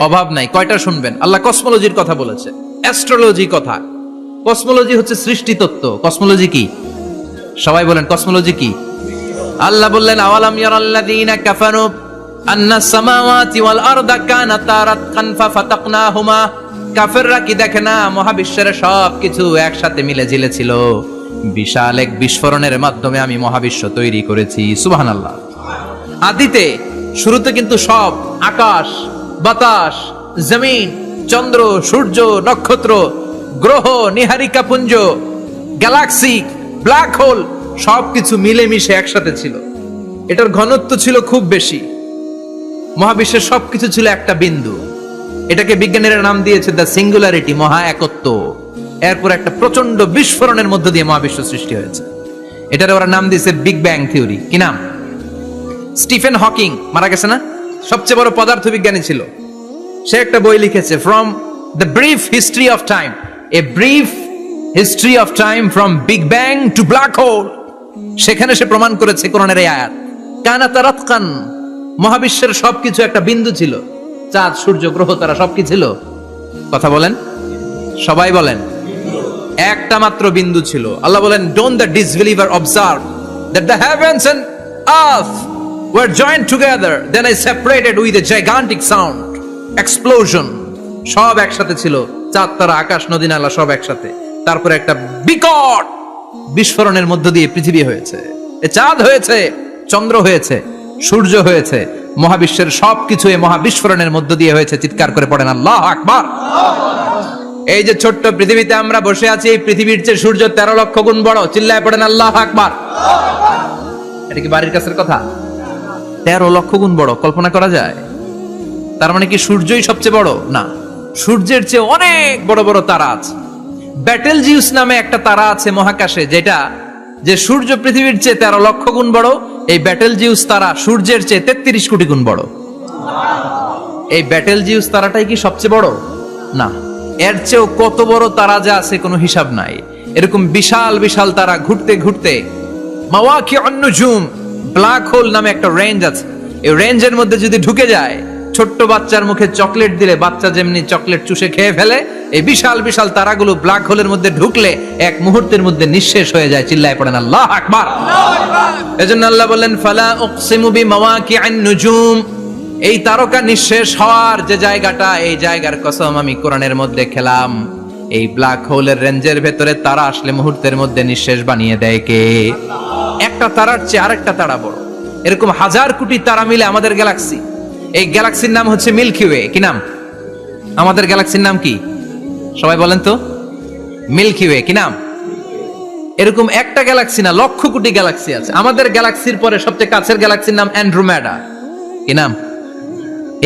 অভাব নাই। কয়টা শুনবেন? আল্লাহ কসমোলজির কথা বলেছে, অ্যাস্ট্রোলজি কথা। কসমোলজি হচ্ছে সৃষ্টি তত্ত্ব। কসমোলজি কি? সবাই বলেন কসমোলজি কি? আল্লাহ বললেন আওয়ালাম ইয়ারাল্লাযীনা কাফারু আন্নাস সামাওয়াতি ওয়াল আরদা কানাতা রাতকান ফাফাতাকনাহুমা। কাফেররা কি দেখে না মহাবিশ্বের সবকিছু একসাথে মিলে ঝিলে ছিল, বিশাল এক বিস্ফোরণের মাধ্যমে আমি মহাবিশ্ব তৈরি করেছি। সুবহানাল্লাহ। আদিতে শুরুতে কিন্তু সব আকাশ, বাতাস, জমিন, চন্দ্র, সূর্য, নক্ষত্র, গ্রহ, নিহারিকা পুঞ্জ, গ্যালাক্সি, ব্ল্যাক হোল সবকিছু মিলেমিশে একসাথে ছিল। এটার ঘনত্ব ছিল খুব বেশি। মহাবিশ্বের সবকিছু ছিল একটা বিন্দু। এটাকে বিজ্ঞানীরা নাম দিয়েছে দ্য সিঙ্গুলারিটি, মহা একত্ব। এরপর একটা প্রচন্ড বিস্ফোরণের মধ্য দিয়ে মহাবিশ্ব সৃষ্টি হয়েছে। এটার ওরা নাম দিয়েছে বিগ ব্যাং থিওরি। কি নাম? স্টিফেন হকিং মারা গেছে না, সবচেয়ে বড় পদার্থবিজ্ঞানী ছিল। সে একটা বই লিখেছে, from the brief history of time, a brief history of time from big bang two black hole. সেখানে সে প্রমাণ করেছে কোরআনের এই আয়াত, কানাতা রাতকান, মহাবিশ্বের সবকিছু একটা বিন্দু ছিল। চাঁদ, সূর্য, গ্রহ, তারা সবকি ছিল। কথা বলেন, সবাই বলেন। একটা মাত্র বিন্দু ছিল। আল্লাহ বলেন, don't the disbeliever observe that the heavens and earth were joined together, then I separated with a gigantic sound, explosion. সব একসাথে ছিল, চাঁদ, তারা, আকাশ, নদী, নালা সব একসাথে। তারপরে একটা বিকট বিস্ফোরণের মধ্য দিয়ে পৃথিবী হয়েছে, এ চাঁদ হয়েছে, চন্দ্র হয়েছে, সূর্য হয়েছে, মহাবিশ্বের সবকিছু এই মহাবিস্ফোরণের মধ্য দিয়ে হয়েছে। চিৎকার করে পড়েন আল্লাহু আকবার। এই যে ছোট্ট পৃথিবীতে আমরা বসে আছি, এই পৃথিবীর চেয়ে সূর্য 13 লক্ষ গুণ বড়। চিল্লায় পড়েন আল্লাহু আকবার। এটা কি বাড়ির কাছের কথা? 13 লক্ষ গুণ বড়, কল্পনা করা যায়? তার মানে কি সূর্যই সবচেয়ে বড়? না, সূর্যের চেয়ে অনেক বড় বড় তারা আছে। ব্যাটেল জিউস নামে একটা তারা আছে মহাকাশে, যেটা যে সূর্য পৃথিবীর চেয়ে 13 লক্ষ গুণ বড়। এই ব্যাটেল জিউস তারা সূর্যের চেয়ে 33 কোটি গুণ বড়। এই ব্যাটেল জিউস তারাটাই কি সবচেয়ে বড়? না, এর চেয়েও কত বড় তারা যা আছে কোনো হিসাব নাই। এরকম বিশাল বিশাল তারা ঘুরতে ঘুরতে মাওয়াকিউন নুজুম, ব্ল্যাক হোল নামে একটা রেঞ্জ আছে। এই রেঞ্জের মধ্যে যদি ঢুকে যায়, ছোট্ট বাচ্চার মুখে চকলেট দিলে বাচ্চা যেমনি চকলেট চুষে খেয়ে ফেলে, এই বিশাল বিশাল তারাগুলো ব্ল্যাক হোলের মধ্যে ঢুকলে এক মুহূর্তের মধ্যে নিঃশেষ হয়ে যায়। চিল্লায় পড়েন আল্লাহু আকবার। এজন্য আল্লাহ বললেন, ফালা উকসিমু বিমাওয়াকিউন নুজুম, এই তারকা নিঃশেষ হওয়ার যে জায়গাটা, এই জায়গার কসম আমি কোরআনের মধ্যে খেলাম। এই ব্ল্যাক হোলের রেঞ্জের ভেতরে তারা আসলে মুহূর্তের মধ্যে নিঃশেষ বানিয়ে দেয় কে? একটা তারার চেয়ে আরেকটা তারা বড়। এরকম হাজার কোটি তারা মিলে আমাদের গ্যালাক্সি। এই গ্যালাক্সির নাম হচ্ছে মিল্কি ওয়ে। কি নাম? আমাদের গ্যালাক্সির নাম কি? সবাই বলেন তো। Milky way. কি নাম? এরকম একটা গ্যালাক্সি না, লক্ষ কোটি গ্যালাক্সি আছে। আমাদের গ্যালাক্সির পরে সবচেয়ে কাছের গ্যালাক্সির নাম অ্যান্ড্রোমেডা। কি নাম?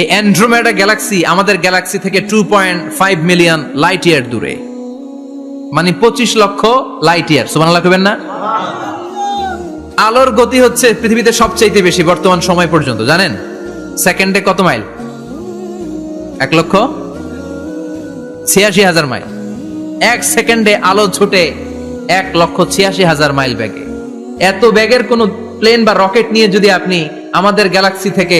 এই অ্যান্ড্রোমেডা গ্যালাক্সি আমাদের গ্যালাক্সি থেকে 2.5 মিলিয়ন লাইট ইয়ার দূরে, মানে 25 লক্ষ লাইট ইয়ার। সুবহানাল্লাহ কইবেন না? আলোর গতি হচ্ছে পৃথিবীতে সবচেয়ে বেশি বর্তমান সময় পর্যন্ত, জানেন? সেকেন্ডে কত মাইল? 1,86,000 মাইল। এক সেকেন্ডে আলো ছুটে 1,86,000 মাইল বেগে। এত বেগের কোন প্লেন বা রকেট নিয়ে যদি আপনি আমাদের গ্যালাক্সি থেকে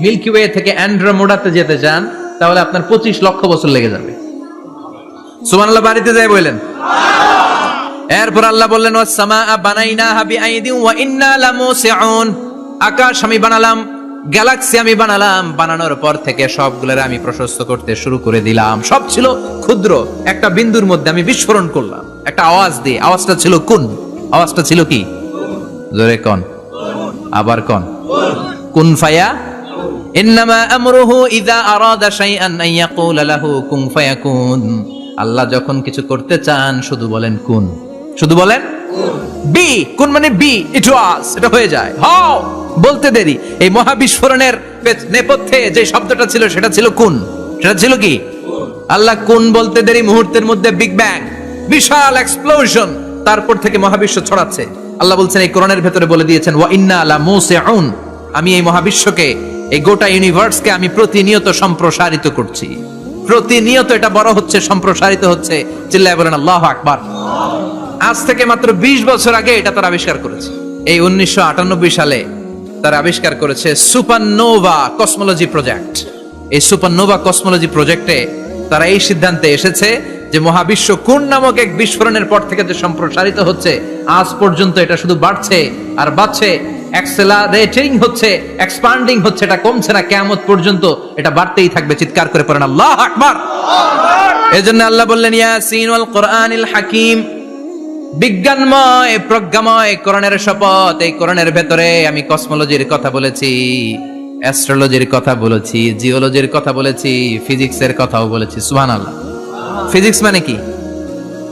মিল্কি ওয়ে থেকে অ্যান্ড্রোমেডাতে যেতে চান, তাহলে আপনার 25 লক্ষ বছর লেগে যাবে। সুবহানাল্লাহ বাড়িতে যাই বলেন। এরপর আল্লাহ বললেন, ওয়াস সামাআ বানাইনাহা বিআইদিন ওয়া ইন্না লামুসিউন, আকাশ আমি বানালাম, গ্যালাক্সি আমি বানালাম। বানানোর পর থেকে সবগুলোর আমি প্রশস্ত করতে শুরু করে দিলাম। সব ছিল ক্ষুদ্র, একটা বিন্দুর মধ্যে আমি বিস্ফোরণ করলাম একটা আওয়াজ দিয়ে। আওয়াজটা ছিল কুন। আওয়াজটা ছিল কি? জোরে কোন, আবার কোন। কুন ফায়া ইন্নামা আমরুহু ইযা আরাদা শাইআন আন ইয়াকুলা লাহু কুন ফায়াকুন। আল্লাহ যখন কিছু করতে চান শুধু বলেন কুন, শুধু বলেন বি। কুন মানে বি, ইট ওয়াজ, এটা হয়ে যায়। হাও বলতে দেরি। এই মহাবিস্ফোরণের নেপথ্যে যে শব্দটা ছিল সেটা ছিল কুন। সেটা ছিল কি? আল্লাহ কুন বলতে দেরি, মুহূর্তের মধ্যে বিগ ব্যাং, বিশাল এক্সপ্লোশন। তারপর থেকে মহাবিশ্ব ছড়াচ্ছে। আল্লাহ বলছেন এই কোরআনের ভেতরে বলে দিয়েছেন, ওয়া ইন্না লামুসিউন, আমি এই মহাবিশ্বকে, এই গোটা ইউনিভার্সকে আমি প্রতিনিয়ত সম্প্রসারিত করছি। প্রতিনিয়ত এটা বড় হচ্ছে, সম্প্রসারিত হচ্ছে। চিল্লায় বলেন আল্লাহু আকবার। আজ থেকে মাত্র 20 বছর আগে এটা তারা আবিষ্কার করেছে। এই 1998 সালে তারা আবিষ্কার করেছে সুপারনোভা কসমোলজি প্রজেক্ট। এই সুপারনোভা কসমোলজি প্রজেক্টে তারা এই সিদ্ধান্তে এসেছে যে মহাবিশ্ব কোন নামক এক বিস্ফোরণের পর থেকে যে সম্প্রসারিত হচ্ছে, আজ পর্যন্ত এটা শুধু বাড়ছে আর বাড়ছে, অ্যাক্সেলারেটিং হচ্ছে, এক্সপান্ডিং হচ্ছে, এটা কমছে না, কিয়ামত পর্যন্ত এটা বাড়তেই থাকবে। চিৎকার করে পড়েন আল্লাহু আকবার। এজন্য আল্লাহ বললেন ইয়াসিন ওয়াল কোরআনিল হাকিম, বিজ্ঞানময় প্রজ্ঞাময় কোরআনের শপথ। এই কোরআনের ভেতরে আমি কসমোলজির কথা বলেছি, অ্যাস্ট্রোলজির কথা বলেছি, জিওলজির কথা বলেছি, ফিজিক্সের কথাও বলেছি। সুবহানাল্লাহ। ফিজিক্স মানে কি?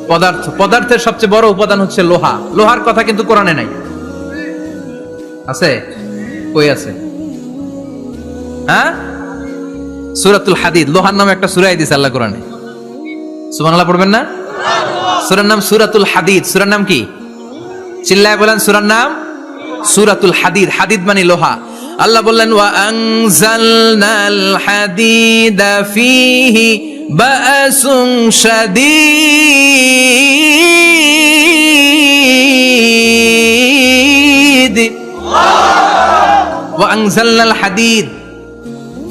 পদার্থ। পদার্থের সবচেয়ে বড় উপাদান হচ্ছে লোহা। লোহার কথা কিন্তু কোরআনে নাই। আছে? কই আছে? হ্যাঁ, সূরাতুল হাদিদ, লোহার নামে একটা সূরা দিয়েছে আল্লাহ কোরআনে। সুবহানাল্লাহ পড়বেন না? সূরার নাম সূরাতুল হাদিদ। সূরার নাম কি? চিল্লায় বলেন সূরার নাম সূরাতুল হাদিদ। হাদিদ মানে লোহা। আল্লাহ বললেন ওয়া আনজালনাল হাদিদা ফীহি বা'সুন শাদীদ। ওয়া আনজালনাল হাদিদ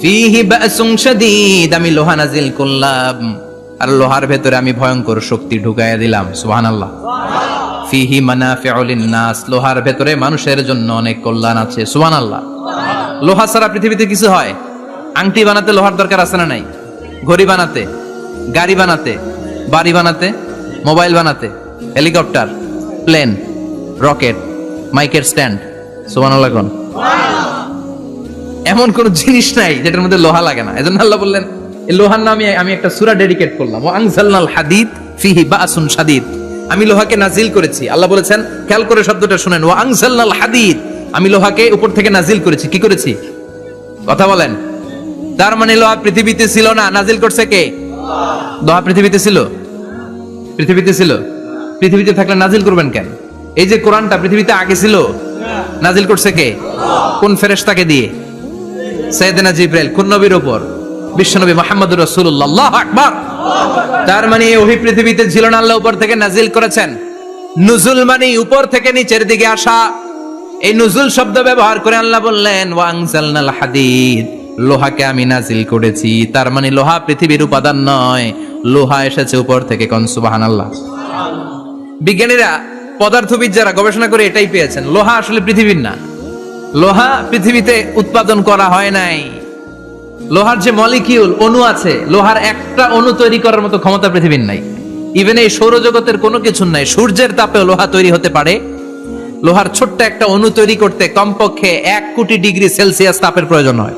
ফীহি বা'সুন শাদীদ, আমি লোহা নাজিল করলাম আর লোহার ভেতরে আমি ভয়ঙ্কর শক্তি ঢুকাইয়া দিলাম। সুবহানাল্লাহ। ফীহি মানাফিউ লিন-নাস, লোহার ভেতরে মানুষের জন্য অনেক কল্যাণ আছে। সুবহানাল্লাহ। লোহা ছাড়া পৃথিবীতে কিছু হয়? আংটি বানাতে লোহার দরকার আছে না নাই? ঘড়ি বানাতে, গাড়ি বানাতে, বাড়ি বানাতে, মোবাইল বানাতে, হেলিকপ্টার, প্লেন, রকেট, মাইকের স্ট্যান্ড। সুবহানাল্লাহ কোন? এমন কোন জিনিস নাই যেটার মধ্যে লোহা লাগে না। এজন্য আল্লাহ বললেন এই লোহার নামে আমি একটা সূরা ডেডিকেট করলাম, ওয়া আনজালনাল হাদিদ ফীহি বা'সুন শাদীদ। আমি লোহাকে নাজিল করেছি। আল্লাহ বলেছেন, খেয়াল করে শব্দটা শুনেন, ওয়া আনজালনাল হাদিদ, আমি লোহাকে উপর থেকে নাজিল করেছি। কি করেছি? কথা বলেন। তার মানে লোহা পৃথিবীতে ছিল না, নাজিল করছে কে? লোহা পৃথিবীতে ছিল? পৃথিবীতে ছিল। পৃথিবীতে থাকলে নাজিল করবেন কেন? এই যে কোরআনটা পৃথিবীতে আগে ছিল, নাজিল করছে কে? কোন ফেরেশতাকে দিয়ে? সাইয়েদনা জিবরাইল। কোন নবীর উপর? বিশ্বনবী মুহাম্মদুর রাসূলুল্লাহ। আল্লাহু আকবার। তার মানে ওহী পৃথিবীতে ছিল না, আল্লাহ উপর থেকে নাজিল করেছেন। নুজুল মানে উপর থেকে নিচের দিকে আসা। এই নুজুল শব্দ ব্যবহার করে আল্লাহ বললেন ওয়া আনজালনাল হাদিদ, লোহাকে আমি নাজিল করেছি। তার মানে লোহা পৃথিবীর উপাদান নয়, লোহা এসেছে উপর থেকে। কোন সুবহানাল্লাহ। বিজ্ঞানীরা, পদার্থবিদ যারা গবেষণা করে এটাই পেয়েছেন, লোহা আসলে পৃথিবীর না। লোহা পৃথিবীতে উৎপাদন করা হয় নাই। লোহার যে মলিকিউল, অণু আছে, লোহার একটা অণু তৈরি করার মতো ক্ষমতা পৃথিবীর নাই। ইভেন এই সৌরজগতের কোনো কিছু নাই। সূর্যের তাপেও লোহা তৈরি হতে পারে। লোহার ছোট্ট একটা অণু তৈরি করতে কমপক্ষে 1 কোটি ডিগ্রি সেলসিয়াস তাপের প্রয়োজন হয়।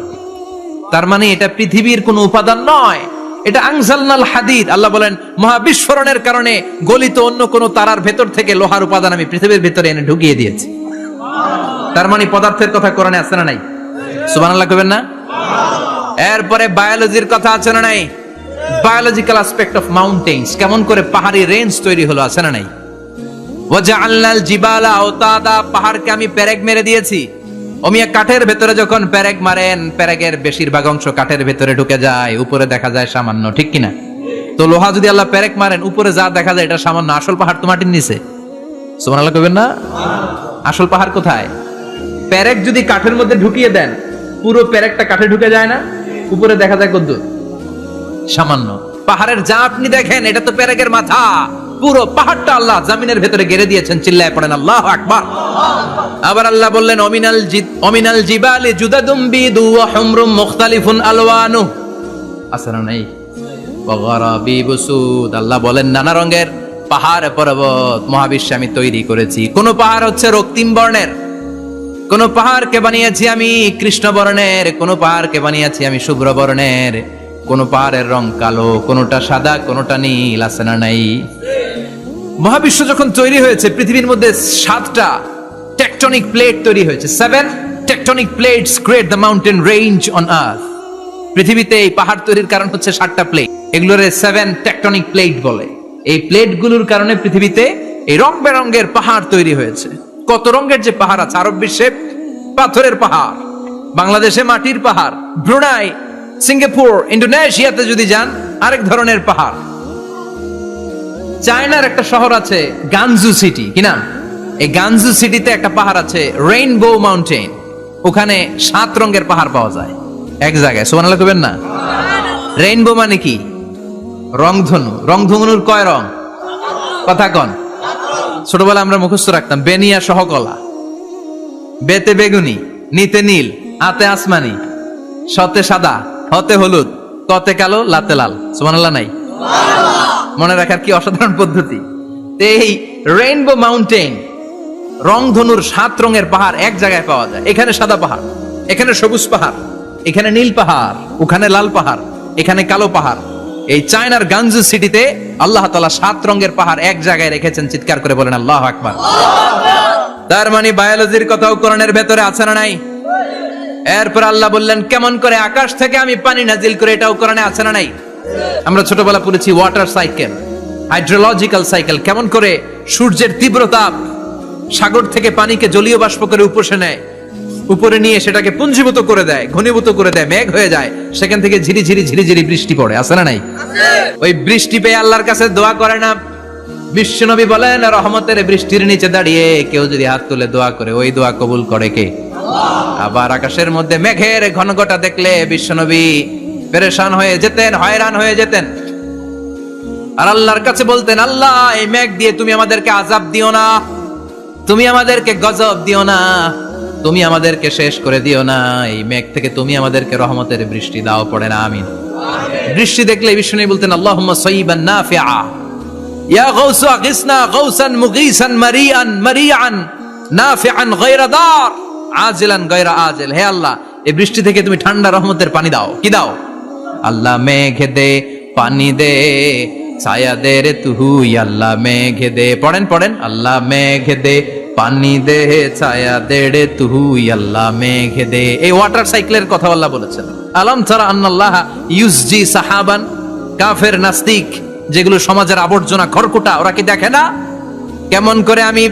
তার মানে এটা পৃথিবীর কোনো উপাদান নয়, এটা আনজালনাল হাদিদ। আল্লাহ বলেন মহাবিস্ফোরণের কারণে গলিত অন্য কোন তারার ভেতর থেকে লোহার উপাদান আমি পৃথিবীর ভিতরে এনে ঢুকিয়ে দিয়েছি। তার মানে পদার্থের কথা কোরআনে আছে না নাই? সুবহানাল্লাহ কইবেন না? এরপরে বায়োলজির কথা আছে না নাই? বায়োলজিক্যাল অ্যাসপেক্ট অফ মাউন্টেন্স, কেমন করে পাহাড়ি রেঞ্জ তৈরি হলো, আছে না নাই? ওয়াজআলনাল জিবালা আওতাদা, পাহাড়কে আমি পেরেক মেরে দিয়েছি। ওমিয়া কাঠের ভেতরে যখন পেরেক মারেন, পেরেকের বেশিরভাগ অংশ কাঠের ভেতরে ঢুকে যায়, উপরে দেখা যায় সামান্য, ঠিক কিনা? তো লোহা যদি আল্লাহ পেরেক মারেন, উপরে যা দেখা যায় এটা সামান্য, আসল পাহাড় তো মাটির নিচে। সুবহানাল্লাহ কইবেন না? আসল পাহাড় কোথায়? পেরেক যদি কাঠের মধ্যে ঢুকিয়ে দেন, পুরো পেরেকটা কাঠে ঢুকে যায় না, উপরে দেখা যায় কদ্দুর? সামান্য। পাহাড়ের যা আপনি দেখেন এটা তো পেরেকের মাথা। পুরো পাহাড়টা আল্লাহ জমিনের ভেতরে গেড়ে দিয়েছেন। চিল্লায় পড়েন আল্লাহু আকবার। আবার আল্লাহ বললেন অমিনাল জিবালি জুদাদুম বিদু ওয়া হুমরুম মুখতালিফুন আলওয়ানু, আসনা নাই? ওয়া গরাবিব সুদ, আল্লাহ বলেন নানা রঙের পাহাড় পর্বত মহাবিশ্বে আমি তৈরি করেছি। কোন পাহাড় হচ্ছে রক্তিম বর্ণের, কোন পাহাড়কে বানিয়েছি আমি কৃষ্ণ বর্ণের, কোন পাহাড়কে বানিয়েছি আমি শুভ্র বর্ণের, কোন পাহাড়ের রং কালো, কোনটা সাদা, কোনটা নীল, আছে না নাই? মহাবিশ্ব যখন তৈরি হয়েছে, পৃথিবীর মধ্যে 7টা টেকটনিক প্লেট তৈরি হয়েছে। 7 tectonic plates create the mountain range on earth. পৃথিবীতে এই পাহাড় তৈরির কারণ হচ্ছে 7টা প্লেট। এগুলোরে 7 টেকটনিক প্লেট বলে। এই প্লেটগুলোর কারণে পৃথিবীতে এই রং বেরঙের পাহাড় তৈরি হয়েছে। কত রঙের যে পাহাড় আছে। আরব বিশ্বে পাথরের পাহাড়, বাংলাদেশে মাটির পাহাড়, ব্রুনাই, সিঙ্গাপুর, ইন্দোনেশিয়াতে যদি যান আরেক ধরনের পাহাড়। চায়নার একটা শহর আছে গানজু সিটি, কি নাম? এই গানজু সিটিতে একটা পাহাড় আছে রেইনবো মাউন্টেন। ওখানে 7 রঙের পাহাড় পাওয়া যায়। এক জায়গায়। সুবহানাল্লাহ কইবেন না? রেইনবো মানে কি? রংধনু। রংধনুর কয় রং? কথা কন। ছোটবেলা আমরা মুখস্থ রাখতাম বেনিয়া সহ কলা, বেতে বেগুনি, নিতে নীল, আতে আসমানি, সতে সাদা, হতে হলুদ, কতে কালো, লাতে লাল। সুবহানাল্লাহ নাই? মনে রাখার কি অসাধারণ পদ্ধতি। এই রেইনবো মাউন্টেন, রংধনুর 7 রঙের পাহাড় এক জায়গায় পাওয়া যায়। এখানে সাদা পাহাড়, এখানে সবুজ পাহাড়, এখানে নীল পাহাড়, ওখানে লাল পাহাড়, এখানে কালো পাহাড়। এই চায়নার গানজু সিটিতে আল্লাহ তাআলা 7 রঙের পাহাড় এক জায়গায় রেখেছেন। চিৎকার করে বলেন আল্লাহু আকবার। তার মানে বায়োলজির কথাও কোরআনের ভেতরে আছে না নাই? এরপর আল্লাহ বললেন কেমন করে আকাশ থেকে আমি পানি নাজিল করে, এটাও কোরআনে আছে না নাই? আমরা ছোটবেলা পড়েছি ওয়াটার সাইকেল, হাইড্রোলজিক্যাল সাইকেল, কেমন করে সূর্যের তীব্র তাপ সাগর থেকে পানিকে জলীয় বাষ্প করে উপসে নেয়, উপরে নিয়ে সেটাকে পুঞ্জীভূত করে দেয়, ঘনীভূত করে দেয়, মেঘ হয়ে যায়, সেখান থেকে ঝিরি ঝিরি ঝিরি ঝিরি বৃষ্টি পড়ে। আছে না নাই? ওই বৃষ্টি পেয়ে আল্লাহর কাছে দোয়া করে না? বিশ্বনবী বলেন রহমতের বৃষ্টির নিচে দাঁড়িয়ে কেউ যদি হাত তুলে দোয়া করে, ওই দোয়া কবুল করে কে? আবার আকাশের মধ্যে মেঘের ঘনঘটা দেখলে বিশ্বনবী পেরেশান হয়ে যেতেন, হয়রান হয়ে যেতেন, আর আল্লাহর কাছে বলতেন আল্লাহ এই মেঘ দিয়ে তুমি আমাদেরকে আযাব দিও না, তুমি আমাদেরকে গজব দিও না, তুমি আমাদেরকে শেষ করে দিও না, এই মেঘ থেকে তুমি আমাদেরকে রহমতের বৃষ্টি দাও। পড়ে না আমিন। বৃষ্টি দেখলে বিষ্ণু বলতেন আল্লাহুম্মা সাইয়িবান নাফিআ ইয়া গাউসু আগিসনা গাউসান মুগীসান মারিআন মারিআন নাফিআন গায়রা দার আজিলান গায়রা আজিল। হে আল্লাহ এই বৃষ্টি থেকে তুমি ঠান্ডা রহমতের পানি দাও। কি দাও? আল্লাহ মেঘ দে পানি দে ছায়া দে রে তুহু, আল্লাহ মেঘ দে। পড়েন পড়েন, আল্লাহ মেঘ দে পানি দে ছায়া দে রে তুহু, আল্লাহ মেঘ দে। এই ওয়াটার সাইকেলের কথা আল্লাহ বলেছেন। আলম তারা আন্নাল্লাহ ইউসজি সাহাবান। কাফের নাস্তিক যেগুলো সমাজের আবর্জনা খড়কুটা, ওরা কি দেখে না কেমন করে আমি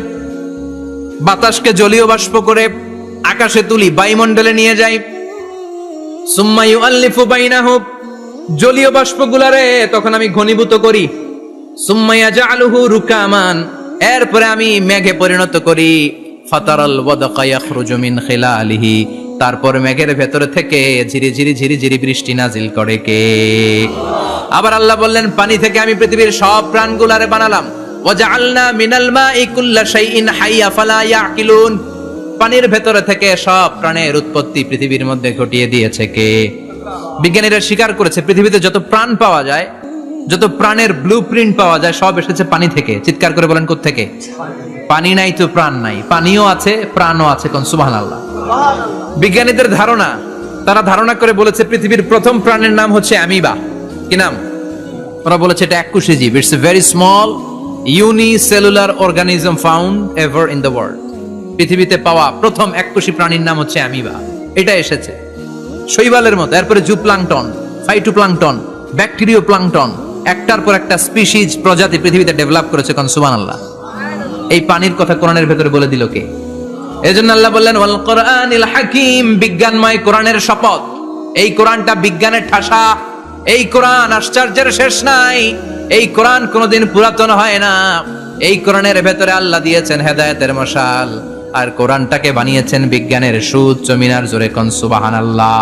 বাতাসকে জলীয় বাষ্প করে আকাশে তুলি, বায়ুমণ্ডলে নিয়ে যাই, সুম্মা ইউআল্লিফু বাইনাহুম, জলীয় বাষ্পগুলারে তখন আমি ঘনীভূত করি, সুম্মা ইয়াজআলুহু রুকামান, এরপরে আমি মেঘে পরিণত করি, ফাতারাল ওয়াদকা ইয়াখরুজু মিন খিলালিহি, তারপর মেঘের ভেতর থেকে ঝিরি ঝিরি ঝিরি ঝিরি বৃষ্টি নাজিল করে কে? আবার আল্লাহ বললেন পানি থেকে আমি পৃথিবীর সব প্রাণগুলারে বানালাম। ওয়াজআলনা মিনাল মাই কুল্লা শাইইন হাইয়া ফালা ইয়াকিলুন, পানির ভেতরে থেকে সব প্রাণের উৎপত্তি পৃথিবীর মধ্যে ঘটিয়ে দিয়েছে কে? বিজ্ঞানীরা স্বীকার করেছে পৃথিবীতে যত প্রাণ পাওয়া যায়, যত প্রাণের ব্লুপ্রিন্ট পাওয়া যায়, সব এসেছে পানি থেকে। চিৎকার করে বলেন কোত্থেকে? পানি নাই তো প্রাণ নাই, পানিও আছে প্রাণও আছে। কোন সুবহানাল্লাহ। বিজ্ঞানীদের ধারণা, তারা ধারণা করে বলেছে পৃথিবীর প্রথম প্রাণের নাম হচ্ছে অ্যামিবা। কি নাম? ওরা বলেছে এটা এককোষী জীব। It's a very small unicellular organism found ever in the world. পৃথিবীতে পাওয়া প্রথম এককোষী প্রাণীর নাম হচ্ছে অ্যামিবা। এটা এসেছে শৈবালের মতো, এরপরে জুপ্লাংটন, ফাইটোপ্লাংটন, ব্যাকটেরিও প্লাংটন, একটার পর একটা স্পিসিজ প্রজাতি পৃথিবীতে ডেভেলপ করেছে। কোন সুবহানাল্লাহ। এই পানির কথা কোরআনের ভেতরে বলে দিল কে? এজন্য আল্লাহ বললেন ওয়াল কোরআনিল হাকিম, বিজ্ঞানময় কোরআনের শপথ। এই কোরআনটা বিজ্ঞানের ঠাসা, এই কোরআন আশ্চর্যের শেষ নাই, এই কোরআন কোনোদিন পুরাতন হয় না। এই কোরআনের ভেতরে আল্লাহ দিয়েছেন হেদায়েতের মশাল, আর কোরআনটাকে বানিয়েছেন বিজ্ঞানের সুউচ্চ মিনার জোরে। কোন সুবহানাল্লাহ।